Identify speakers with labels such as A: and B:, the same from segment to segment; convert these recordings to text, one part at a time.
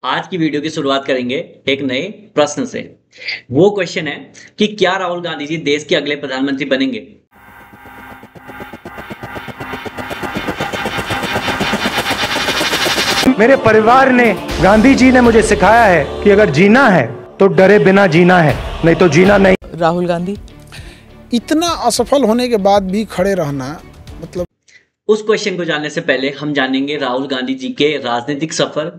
A: आज की वीडियो की शुरुआत करेंगे एक नए प्रश्न से। वो क्वेश्चन है कि क्या राहुल गांधी जी देश के अगले प्रधानमंत्री बनेंगे?
B: मेरे परिवार ने, गांधी जी ने मुझे सिखाया है कि अगर जीना है तो डरे बिना जीना है, नहीं तो जीना नहीं।
C: राहुल गांधी
D: इतना असफल होने के बाद भी खड़े रहना, मतलब
A: उस क्वेश्चन को जानने से पहले हम जानेंगे राहुल गांधी जी के राजनीतिक सफर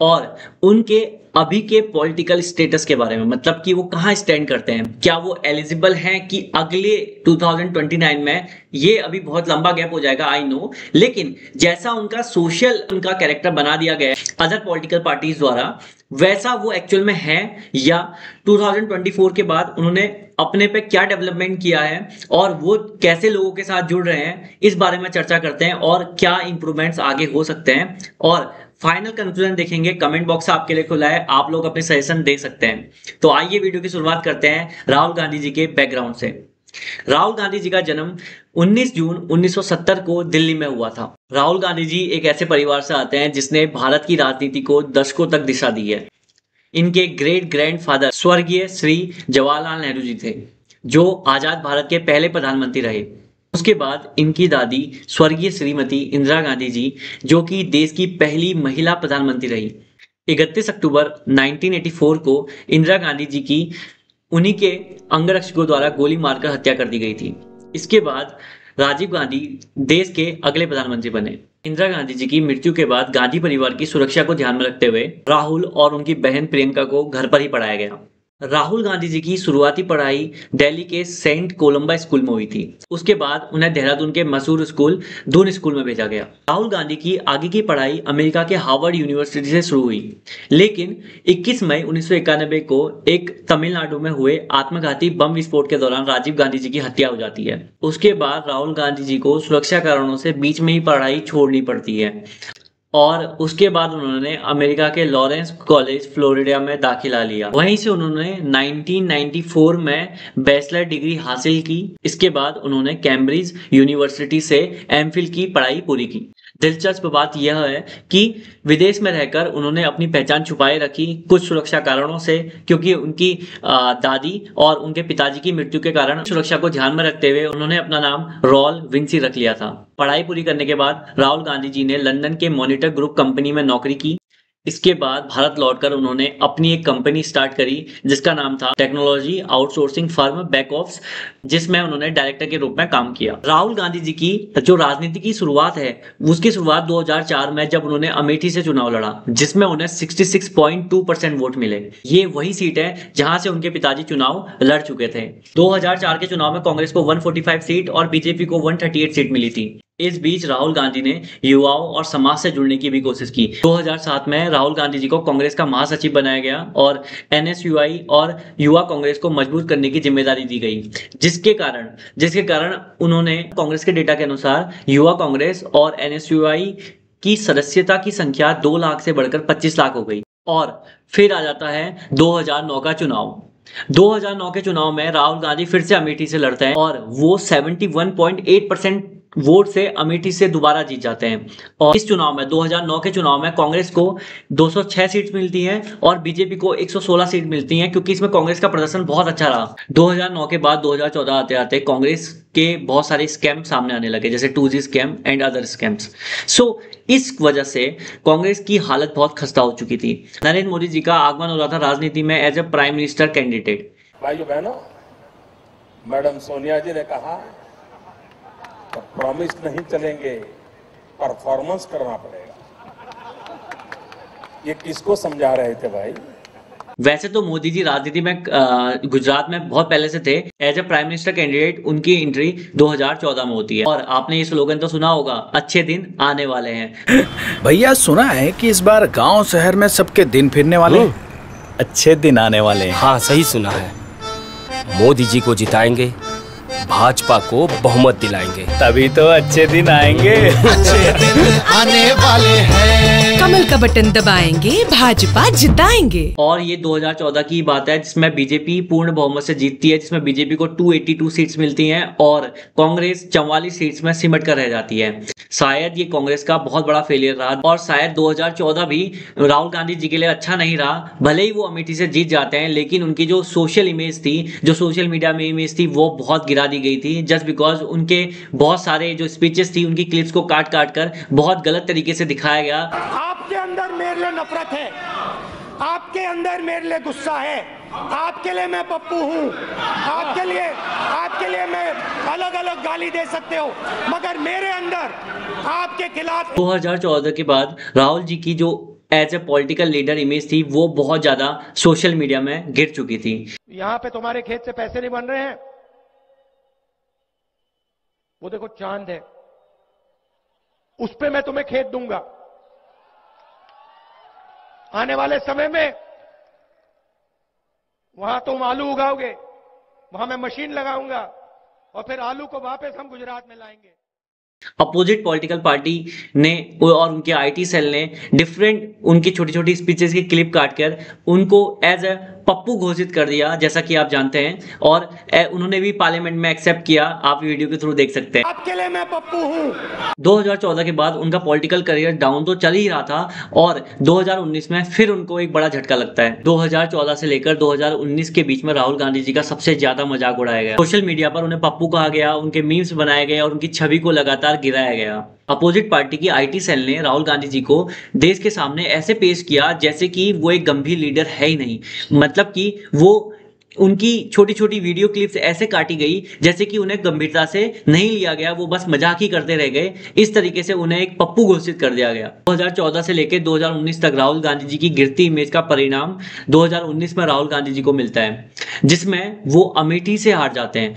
A: और उनके अभी के पॉलिटिकल स्टेटस के बारे में, मतलब कि वो कहाँ स्टैंड करते हैं, क्या वो एलिजिबल हैं कि अगले 2029 में। ये अभी बहुत लंबा गैप हो जाएगा, आई नो, लेकिन जैसा उनका सोशल उनका कैरेक्टर बना दिया गया है अदर पॉलिटिकल पार्टीज द्वारा, वैसा वो एक्चुअल में है या 2024 के बाद उन्होंने अपने पे क्या डेवलपमेंट किया है और वो कैसे लोगों के साथ जुड़ रहे हैं, इस बारे में चर्चा करते हैं और क्या इंप्रूवमेंट्स आगे हो सकते हैं और फाइनल कंक्लूजन देखेंगे। कमेंट बॉक्स आपके लिए खुला है, आप लोग अपने सजेशन दे सकते हैं। तो आइए वीडियो की शुरुआत करते हैं राहुल गांधी जी के बैकग्राउंड से। राहुल गांधी जी का जन्म 19 जून 1970 को दिल्ली में हुआ था। राहुल गांधी जी एक ऐसे परिवार से आते हैं जिसने भारत की राजनीति को दशकों तक दिशा दी है। इनके ग्रेट ग्रैंडफादर स्वर्गीय श्री जवाहरलाल नेहरू जी थे, जो आजाद भारत के पहले प्रधानमंत्री रहे। उसके बाद इनकी दादी स्वर्गीय श्रीमती इंदिरा गांधी जी, जो कि देश की पहली महिला प्रधानमंत्री रही। 31 अक्टूबर 1984 को इंदिरा गांधी जी की उन्हीं के अंगरक्षकों द्वारा गोली मारकर हत्या कर दी गई थी। इसके बाद राजीव गांधी देश के अगले प्रधानमंत्री बने। इंदिरा गांधी जी की मृत्यु के बाद गांधी परिवार की सुरक्षा को ध्यान में रखते हुए राहुल और उनकी बहन प्रियंका को घर पर ही पढ़ाया गया। राहुल गांधी जी की शुरुआती पढ़ाई दिल्ली के सेंट कोलंबा स्कूल में हुई थी। उसके बाद उन्हें देहरादून के मशहूर स्कूल दून स्कूल में भेजा गया। राहुल गांधी की आगे की पढ़ाई अमेरिका के हार्वर्ड यूनिवर्सिटी से शुरू हुई, लेकिन 21 मई 1991 को एक तमिलनाडु में हुए आत्मघाती बम विस्फोट के दौरान राजीव गांधी जी की हत्या हो जाती है। उसके बाद राहुल गांधी जी को सुरक्षा कारणों से बीच में ही पढ़ाई छोड़नी पड़ती है और उसके बाद उन्होंने अमेरिका के लॉरेंस कॉलेज फ्लोरिडा में दाखिला लिया। वहीं से उन्होंने 1994 में बैचलर डिग्री हासिल की। इसके बाद उन्होंने कैम्ब्रिज यूनिवर्सिटी से एमफिल की पढ़ाई पूरी की। दिलचस्प बात यह है कि विदेश में रहकर उन्होंने अपनी पहचान छुपाए रखी, कुछ सुरक्षा कारणों से, क्योंकि उनकी दादी और उनके पिताजी की मृत्यु के कारण सुरक्षा को ध्यान में रखते हुए उन्होंने अपना नाम रॉल विंसी रख लिया था। पढ़ाई पूरी करने के बाद राहुल गांधी जी ने लंदन के मॉनिटर ग्रुप कंपनी में नौकरी की। इसके बाद भारत लौटकर उन्होंने अपनी एक कंपनी स्टार्ट करी जिसका नाम था technology outsourcing firm back offs, जिसमें उन्होंने डायरेक्टर के रूप में काम किया। राहुल गांधी जी की जो राजनीति की शुरुआत है, उसकी शुरुआत 2004 में जब उन्होंने अमेठी से चुनाव लड़ा, जिसमें उन्हें 66.2% वोट मिले। ये वही सीट है जहां से उनके पिताजी चुनाव लड़ चुके थे। 2004 के चुनाव में कांग्रेस को 145 सीट और बीजेपी को 138 सीट मिली थी। इस बीच राहुल गांधी ने युवाओं और समाज से जुड़ने की भी कोशिश की। 2007 में राहुल गांधी जी को कांग्रेस का महासचिव बनाया गया और एनएसयूआई और युवा कांग्रेस को मजबूत करने की जिम्मेदारी दी गई, जिसके कारण उन्होंने कांग्रेस के डेटा के अनुसार युवा कांग्रेस और एनएसयूआई की सदस्यता की संख्या 2 लाख से बढ़कर 25 लाख हो गई। और फिर आ जाता है 2009 का चुनाव। 2009 के चुनाव में राहुल गांधी फिर से अमेठी से लड़ते हैं और वो 71.8% वोट से अमेठी से दोबारा जीत जाते हैं। और इस चुनाव में 2009 के चुनाव में कांग्रेस को 206 सीट मिलती हैं और बीजेपी को 116 सीट मिलती हैं, क्योंकि इसमें कांग्रेस का प्रदर्शन बहुत अच्छा रहा। 2009 के बाद 2014 आते आते कांग्रेस के बहुत सारे स्कैम सामने आने लगे, जैसे 2G scam and other scams. So इस वजह से कांग्रेस की हालत बहुत खस्ता हो चुकी थी। नरेंद्र मोदी जी का आगमन हो रहा था राजनीति में as a prime minister candidate.
E: भाइयों बहनों, मैडम सोनिया जी ने कहा तो प्रॉमिस नहीं चलेंगे, परफॉर्मेंस करना पड़ेगा। ये किसको समझा रहे थे भाई?
A: वैसे तो मोदी जी राजनीति में गुजरात में बहुत पहले से थे। As a prime minister candidate उनकी एंट्री 2014 में होती है और आपने ये स्लोगन तो सुना होगा, अच्छे दिन आने वाले हैं।
F: भैया सुना है कि इस बार गांव शहर में सबके दिन फिरने वाले, अच्छे दिन आने वाले हैं।
G: हाँ सही सुना है। मोदी जी को जिताएंगे,
C: भाजपा को बहुमत दिलाएंगे, तभी तो अच्छे दिन आएंगे।
G: अच्छे दिन आने वाले हैं।
H: कमल का बटन दबाएंगे, भाजपा जिताएंगे।
A: और ये 2014 की बात है जिसमें बीजेपी पूर्ण बहुमत से जीतती है, जिसमें बीजेपी को 282 सीट्स मिलती हैं और कांग्रेस 44 सीट्स में सिमट कर रह जाती है। शायद ये कांग्रेस का बहुत बड़ा फेलियर रहा और शायद 2014 भी राहुल गांधी जी के लिए अच्छा नहीं रहा। भले ही वो अमेठी से जीत जाते हैं, लेकिन उनकी जो सोशल इमेज थी, जो सोशल मीडिया में इमेज थी, वो बहुत गिरा दी गई थी, जस्ट बिकॉज उनके बहुत सारे जो स्पीचेस थी उनकी क्लिप्स को काट काट कर बहुत गलत तरीके से दिखाया गया।
I: आपके अंदर मेरे लिए नफरत है, आपके अंदर मेरे लिए गुस्सा है, आपके लिए मैं पप्पू हूँ, आपके लिए मैं अलग अलग गाली दे सकते हो, मगर मेरे अंदर आपके खिलाफ
A: 2014 के बाद राहुल जी की जो as a political leader image थी वो बहुत ज्यादा सोशल मीडिया में गिर चुकी थी।
I: यहाँ पे तुम्हारे खेत से पैसे नहीं बन रहे हैं, वो देखो चांद है, उस पे मैं तुम्हें खेत दूंगा। आने वाले समय में वहां तुम आलू उगाओगे, वहां मैं मशीन लगाऊंगा और फिर आलू को वापस हम गुजरात में लाएंगे।
A: अपोजिट पॉलिटिकल पार्टी ने और उनके आईटी सेल ने डिफरेंट उनकी छोटी छोटी स्पीचेस की क्लिप काटकर उनको एज ए पप्पू घोषित कर दिया, जैसा कि आप जानते हैं, और उन्होंने भी पार्लियामेंट में एक्सेप्ट किया। आप वीडियो के थ्रू देख सकते हैं।
I: आपके लिए मैं पप्पू हूं।
A: 2014 के बाद उनका पॉलिटिकल करियर डाउन तो चल ही रहा था और 2019 में फिर उनको एक बड़ा झटका लगता है। 2014 से लेकर 2019 के बीच में राहुल गांधी जी का सबसे ज्यादा मजाक उड़ाया गया। सोशल मीडिया पर उन्हें पप्पू कहा गया, उनके मीम्स बनाए गए और उनकी छवि को लगातार गिराया गया। अपोजिट पार्टी की आईटी सेल ने राहुल गांधी जी को देश के सामने ऐसे पेश किया जैसे कि वो एक गंभीर लीडर है ही नहीं, मतलब कि वो उनकी छोटी छोटी वीडियो क्लिप्स ऐसे काटी गई जैसे कि उन्हें गंभीरता से नहीं लिया गया, वो बस मजाक ही करते रह गए। इस तरीके से उन्हें एक पप्पू घोषित कर दिया गया। 2014 से लेकर 2019 तक राहुल गांधी जी की गिरती इमेज का परिणाम 2019 में राहुल गांधी जी को मिलता है, जिसमें वो अमेठी से हार जाते हैं।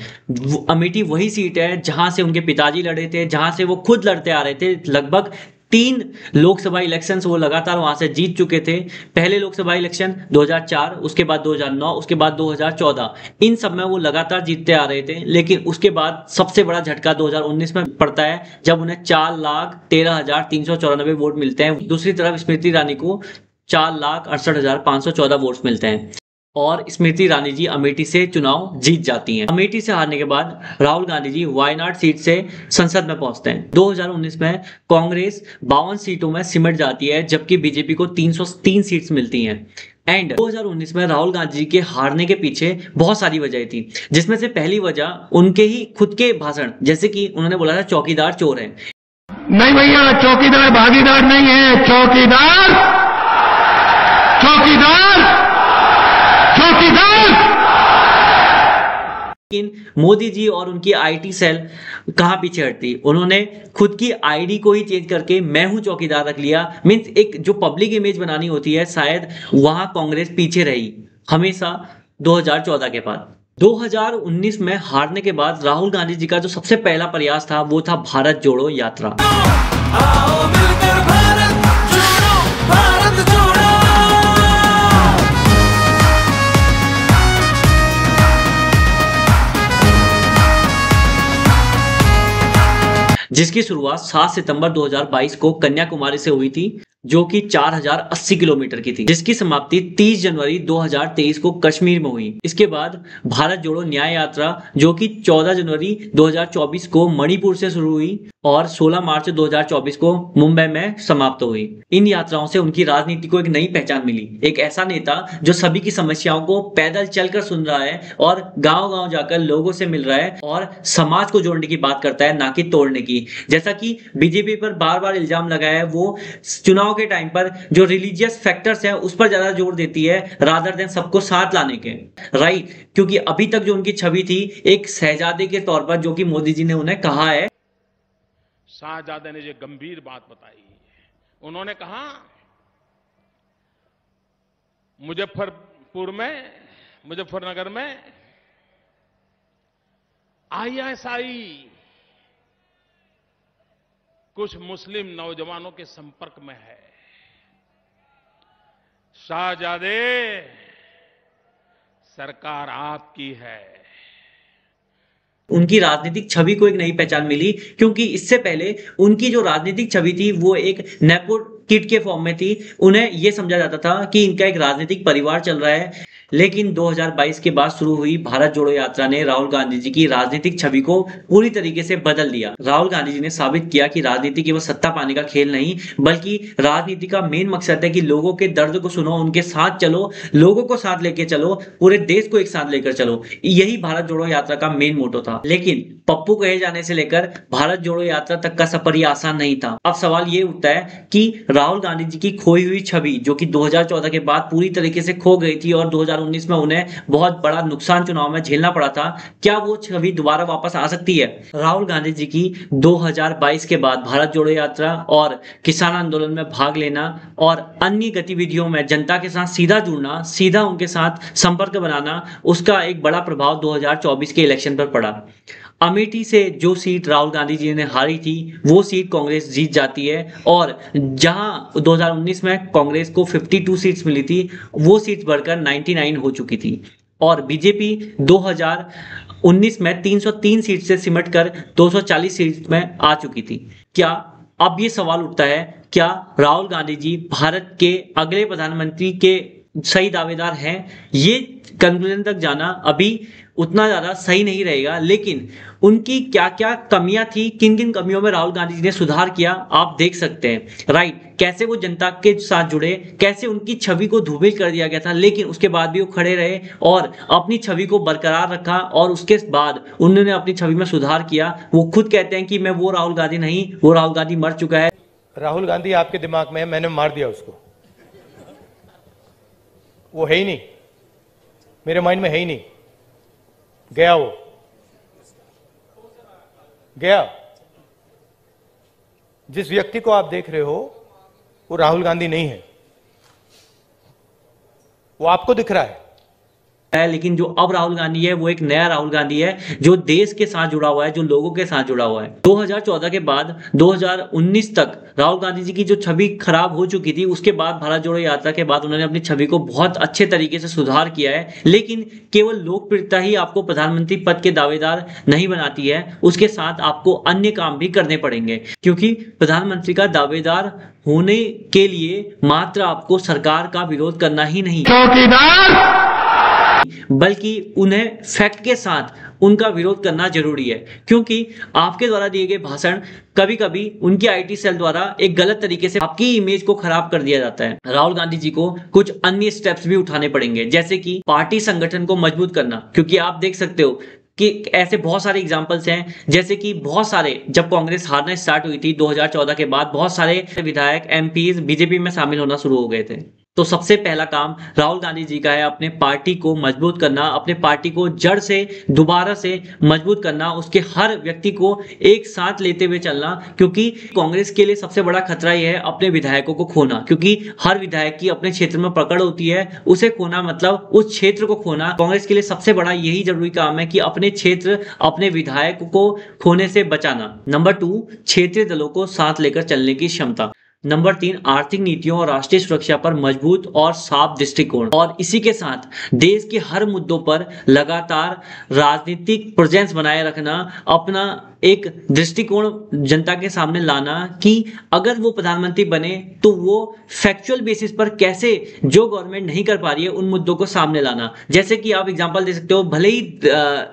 A: अमेठी वही सीट है जहां से उनके पिताजी लड़े थे, जहां से वो खुद लड़ते आ रहे थे। लगभग 3 लोकसभा इलेक्शंस वो लगातार वहां से जीत चुके थे। पहले लोकसभा इलेक्शन 2004, उसके बाद 2009, उसके बाद 2014, इन सब में वो लगातार जीतते आ रहे थे। लेकिन उसके बाद सबसे बड़ा झटका 2019 में पड़ता है जब उन्हें 4,13,394 वोट मिलते हैं। दूसरी तरफ स्मृति ईरानी को 4,68,514 वोट्स मिलते हैं और स्मृति ईरानी जी अमेठी से चुनाव जीत जाती हैं। अमेठी से हारने के बाद राहुल गांधी जी वायनाड सीट से संसद में पहुंचते हैं। 2019 में कांग्रेस 52 सीटों में सिमट जाती है, जबकि बीजेपी को 303 सीट्स मिलती हैं। एंड 2019 में राहुल गांधी जी के हारने के पीछे बहुत सारी वजह थी, जिसमें से पहली वजह उनके ही खुद के भाषण, जैसे कि उन्होंने बोला था चौकीदार चोर है।
I: नहीं भैया, चौकीदार भागीदार नहीं है, चौकीदार चौकीदार चौकीदार।
A: लेकिन मोदी जी और उनकी आईटी सेल कहां पीछे हटती, उन्होंने खुद की आईडी को ही चेंज करके मैं हूं चौकीदार रख लिया। मींस एक जो पब्लिक इमेज बनानी होती है, शायद वहां कांग्रेस पीछे रही हमेशा 2014 के बाद। 2019 में हारने के बाद राहुल गांधी जी का जो सबसे पहला प्रयास था वो था भारत जोड़ो यात्रा।
G: आओ मिलकर भारत जोड़ो, भारत जोड़ो।
A: जिसकी शुरुआत 7 सितंबर 2022 को कन्याकुमारी से हुई थी, जो कि 4080 किलोमीटर की थी, जिसकी समाप्ति 30 जनवरी 2023 को कश्मीर में हुई। इसके बाद भारत जोड़ो न्याय यात्रा, जो कि 14 जनवरी 2024 को मणिपुर से शुरू हुई और 16 मार्च 2024 को मुंबई में समाप्त हुई। इन यात्राओं से उनकी राजनीति को एक नई पहचान मिली, एक ऐसा नेता जो सभी की समस्याओं को पैदल चलकर सुन रहा है और गांव-गांव जाकर लोगों से मिल रहा है और समाज को जोड़ने की बात करता है, ना कि तोड़ने की। जैसा कि बीजेपी पर बार बार इल्जाम लगाया है, वो चुनाव के टाइम पर जो रिलीजियस फैक्टर्स है उस पर ज्यादा जोर देती है रादर देन सबको साथ लाने के, राइट। क्योंकि अभी तक जो उनकी छवि थी एक शहजादे के तौर पर, जो कि मोदी जी ने उन्हें कहा है,
E: शाहजादे ने जो गंभीर बात बताई, उन्होंने कहा मुजफ्फरनगर में आईएसआई कुछ मुस्लिम नौजवानों के संपर्क में है। शाहजादे, सरकार आपकी है,
A: उनकी राजनीतिक छवि को एक नई पहचान मिली, क्योंकि इससे पहले उनकी जो राजनीतिक छवि थी वो एक नेपो किड के फॉर्म में थी। उन्हें यह समझा जाता था कि इनका एक राजनीतिक परिवार चल रहा है। लेकिन 2022 के बाद शुरू हुई भारत जोड़ो यात्रा ने राहुल गांधी जी की राजनीतिक छवि को पूरी तरीके से बदल दिया। राहुल गांधी जी ने साबित किया कि राजनीति केवल सत्ता पाने का खेल नहीं, बल्कि राजनीति का मेन मकसद है कि लोगों के दर्द को सुनो, उनके साथ चलो, लोगों को साथ लेके चलो, पूरे देश को एक साथ लेकर चलो। यही भारत जोड़ो यात्रा का मेन मोटो था। लेकिन पप्पू कहे जाने से लेकर भारत जोड़ो यात्रा तक का सफर ये आसान नहीं था। अब सवाल ये उठता है कि राहुल गांधी जी की खोई हुई छवि, जो कि 2014 के बाद पूरी तरीके से खो गई थी और 2019 में उन्हें बहुत बड़ा नुकसान चुनाव में झेलना पड़ा था, क्या वो छवि दोबारा वापस आ सकती है? राहुल गांधी जी की 2022 के बाद भारत जोड़ो यात्रा और किसान आंदोलन में भाग लेना और अन्य गतिविधियों में जनता के साथ सीधा जुड़ना, सीधा उनके साथ संपर्क बनाना, उसका एक बड़ा प्रभाव 2024 के इलेक्शन पर पड़ा। अमेठी से जो सीट राहुल गांधी जी ने हारी थी वो सीट कांग्रेस जीत जाती है, और जहां 2019 में कांग्रेस को 52 सीट्स मिली थी वो सीट्स बढ़कर 99 हो चुकी थी, और बीजेपी 2019 में 303 सीट से सिमटकर 240 सीट में आ चुकी थी। क्या अब ये सवाल उठता है, क्या राहुल गांधी जी भारत के अगले प्रधानमंत्री के सही दावेदार हैं? ये कंक्लूजन तक जाना अभी उतना ज्यादा सही नहीं रहेगा, लेकिन उनकी क्या क्या कमियां थी, किन किन कमियों में राहुल गांधी जी ने सुधार किया, आप देख सकते हैं। राइट, कैसे वो जनता के साथ जुड़े, कैसे उनकी छवि को धूमिल कर दिया गया था, लेकिन उसके बाद भी वो खड़े रहे और अपनी छवि को बरकरार रखा, और उसके बाद उन्होंने अपनी छवि में सुधार किया। वो खुद कहते हैं कि मैं वो राहुल गांधी नहीं, वो राहुल गांधी मर चुका है।
B: राहुल गांधी आपके दिमाग में है, मैंने मार दिया उसको, वो है ही नहीं, मेरे माइंड में है ही नहीं, गया, वो गया। जिस व्यक्ति को आप देख रहे हो वो राहुल गांधी नहीं है, वो आपको दिख रहा है।
A: लेकिन जो अब राहुल गांधी है वो एक नया राहुल गांधी है, जो देश के साथ जुड़ा हुआ है, जो लोगों के साथ जुड़ा हुआ है। 2014 के बाद 2019 तक राहुल गांधी जी की जो छवि खराब हो चुकी थी, उसके बाद भारत जोड़ो यात्रा के बाद उन्होंने अपनी छवि को बहुत अच्छे तरीके से सुधार किया है। लेकिन केवल लोकप्रियता ही आपको प्रधानमंत्री पद के दावेदार नहीं बनाती है, उसके साथ आपको अन्य काम भी करने पड़ेंगे, क्योंकि प्रधानमंत्री का दावेदार होने के लिए मात्र आपको सरकार का विरोध करना ही नहीं, बल्कि उन्हें फैक्ट के साथ उनका विरोध करना जरूरी है। क्योंकि आपके द्वारा दिए गए भाषण कभी कभी उनकी आईटी सेल द्वारा एक गलत तरीके से आपकी इमेज को खराब कर दिया जाता है। राहुल गांधी जी को कुछ अन्य स्टेप्स भी उठाने पड़ेंगे, जैसे कि पार्टी संगठन को मजबूत करना, क्योंकि आप देख सकते हो कि ऐसे बहुत सारे एग्जाम्पल्स हैं, जैसे कि बहुत सारे, जब कांग्रेस हारना स्टार्ट हुई थी 2014 के बाद, बहुत सारे विधायक एमपीज बीजेपी में शामिल होना शुरू हो गए थे। तो सबसे पहला काम राहुल गांधी जी का है अपने पार्टी को मजबूत करना, अपने पार्टी को जड़ से दोबारा से मजबूत करना, उसके हर व्यक्ति को एक साथ लेते हुए चलना, क्योंकि कांग्रेस के लिए सबसे बड़ा खतरा यह है अपने विधायकों को खोना, क्योंकि हर विधायक की अपने क्षेत्र में पकड़ होती है, उसे खोना मतलब उस क्षेत्र को खोना। कांग्रेस के लिए सबसे बड़ा यही जरूरी काम है कि अपने क्षेत्र, अपने विधायकों को खोने से बचाना। नंबर 2, क्षेत्रीय दलों को साथ लेकर चलने की क्षमता। नंबर 3, आर्थिक नीतियों और राष्ट्रीय सुरक्षा पर मजबूत और साफ दृष्टिकोण, और इसी के साथ देश के हर मुद्दों पर लगातार राजनीतिक प्रेजेंस बनाए रखना, अपना एक दृष्टिकोण जनता के सामने लाना कि अगर वो प्रधानमंत्री बने तो वो फैक्चुअल बेसिस पर कैसे जो गवर्नमेंट नहीं कर पा रही है उन मुद्दों को सामने लाना। जैसे कि आप एग्जांपल दे सकते हो, भले ही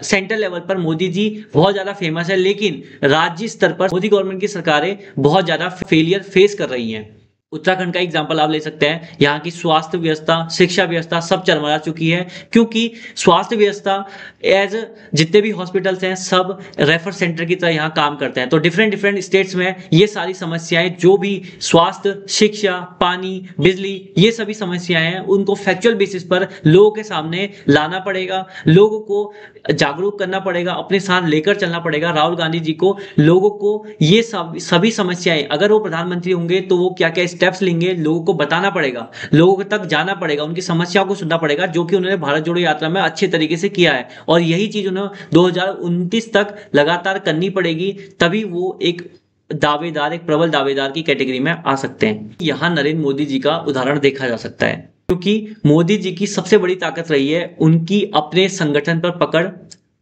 A: सेंट्रल लेवल पर मोदी जी बहुत ज्यादा फेमस है, लेकिन राज्य स्तर पर मोदी गवर्नमेंट की सरकारें बहुत ज्यादा फेलियर फेस कर रही हैं। उत्तराखंड का एग्जाम्पल आप ले सकते हैं, यहाँ की स्वास्थ्य व्यवस्था, शिक्षा व्यवस्था सब चरमरा चुकी है, क्योंकि स्वास्थ्य व्यवस्था एज जितने भी हॉस्पिटल्स हैं सब रेफर सेंटर की तरह यहाँ काम करते हैं। तो डिफरेंट स्टेट्स में ये सारी समस्याएं, जो भी स्वास्थ्य, शिक्षा, पानी, बिजली, ये सभी समस्याएं हैं, उनको फैक्चुअल बेसिस पर लोगों के सामने लाना पड़ेगा, लोगों को जागरूक करना पड़ेगा, अपने साथ लेकर चलना पड़ेगा। राहुल गांधी जी को लोगों को ये सभी समस्याएं, अगर वो प्रधानमंत्री होंगे तो वो क्या क्या स्टेप्स लेंगे, लोगों को बताना पड़ेगा, लोगों तक जाना पड़ेगा, उनकी समस्याओं को सुनना पड़ेगा, जो कि उन्होंने भारत जोड़ो यात्रा में अच्छे तरीके से किया है। और यही चीज उन्हें 2029 तक लगातार करनी पड़ेगी, तभी वो एक दावेदार, एक प्रबल दावेदार की कैटेगरी में आ सकते हैं। यहां नरेंद्र मोदी जी का उदाहरण देखा जा सकता है, क्योंकि मोदी जी की सबसे बड़ी ताकत रही है उनकी अपने संगठन पर पकड़,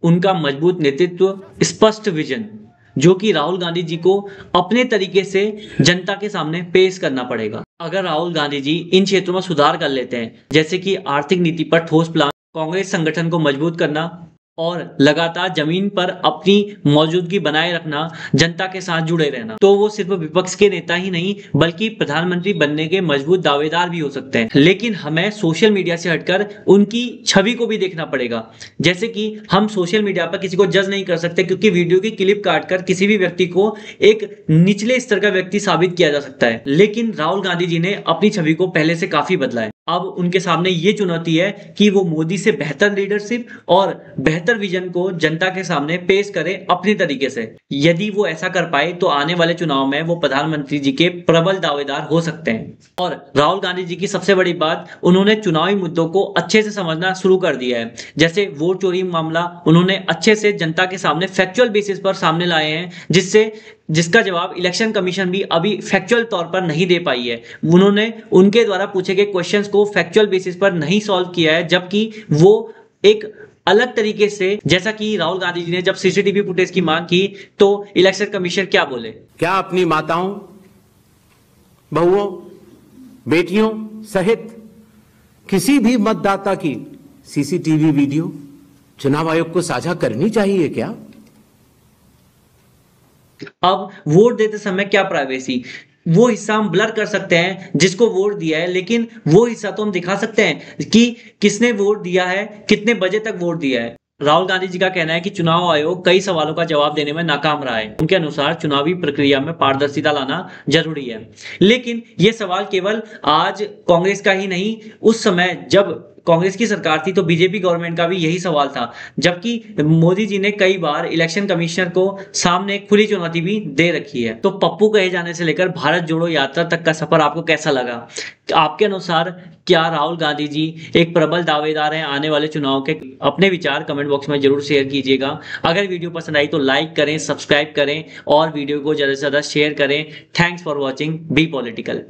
A: उनका मजबूत नेतृत्व, स्पष्ट विजन, जो कि राहुल गांधी जी को अपने तरीके से जनता के सामने पेश करना पड़ेगा। अगर राहुल गांधी जी इन क्षेत्रों में सुधार कर लेते हैं, जैसे कि आर्थिक नीति पर ठोस प्लान, कांग्रेस संगठन को मजबूत करना और लगातार जमीन पर अपनी मौजूदगी बनाए रखना, जनता के साथ जुड़े रहना, तो वो सिर्फ विपक्ष के नेता ही नहीं बल्कि प्रधानमंत्री बनने के मजबूत दावेदार भी हो सकते हैं। लेकिन हमें सोशल मीडिया से हटकर उनकी छवि को भी देखना पड़ेगा। जैसे कि हम सोशल मीडिया पर किसी को जज नहीं कर सकते, क्योंकि वीडियो की क्लिप काटकर किसी भी व्यक्ति को एक निचले स्तर का व्यक्ति साबित किया जा सकता है। लेकिन राहुल गांधी जी ने अपनी छवि को पहले से काफी बदला है। अब उनके सामने ये चुनौती है कि वो मोदी से बेहतर लीडरशिप और बेहतर विजन को जनता के सामने पेश करें अपने तरीके से। यदि वो ऐसा कर पाए तो आने वाले चुनाव में वो प्रधानमंत्री जी के प्रबल दावेदार हो सकते हैं। और राहुल गांधी जी की सबसे बड़ी बात, उन्होंने चुनावी मुद्दों को अच्छे से समझना शुरू कर दिया है। जैसे वोट चोरी मामला उन्होंने अच्छे से जनता के सामने फैक्चुअल बेसिस पर सामने लाए हैं, जिसका जवाब इलेक्शन कमीशन भी अभी फैक्चुअल तौर पर नहीं दे पाई है। उन्होंने उनके द्वारा पूछे गए क्वेश्चंस को फैक्चुअल बेसिस पर नहीं सॉल्व किया है, जबकि वो एक अलग तरीके से, जैसा कि राहुल गांधी जी ने जब सीसीटीवी फुटेज की मांग की तो इलेक्शन कमीशन क्या बोले,
J: क्या अपनी माताओं, बहुओं, बेटियों सहित किसी भी मतदाता की सीसीटीवी वीडियो चुनाव आयोग को साझा करनी चाहिए क्या?
A: अब वोट देते समय क्या प्राइवेसी, वो हिस्सा हम ब्लर कर सकते हैं जिसको वोट दिया है, लेकिन वो हिस्सा तो हम दिखा सकते हैं कि किसने वोट दिया है, कितने बजे तक वोट दिया है। राहुल गांधी जी का कहना है कि चुनाव आयोग कई सवालों का जवाब देने में नाकाम रहा है। उनके अनुसार चुनावी प्रक्रिया में पारदर्शिता लाना जरूरी है। लेकिन ये सवाल केवल आज कांग्रेस का ही नहीं, उस समय जब कांग्रेस की सरकार थी तो बीजेपी गवर्नमेंट का भी यही सवाल था, जबकि मोदी जी ने कई बार इलेक्शन कमिश्नर को सामने एक खुली चुनौती भी दे रखी है। तो पप्पू कहे जाने से लेकर भारत जोड़ो यात्रा तक का सफर आपको कैसा लगा? आपके अनुसार क्या राहुल गांधी जी एक प्रबल दावेदार हैं आने वाले चुनाव के? अपने विचार कमेंट बॉक्स में जरूर शेयर कीजिएगा। अगर वीडियो पसंद आई तो लाइक करें, सब्सक्राइब करें और वीडियो को ज्यादा से ज्यादा शेयर करें। Thanks for watching be political.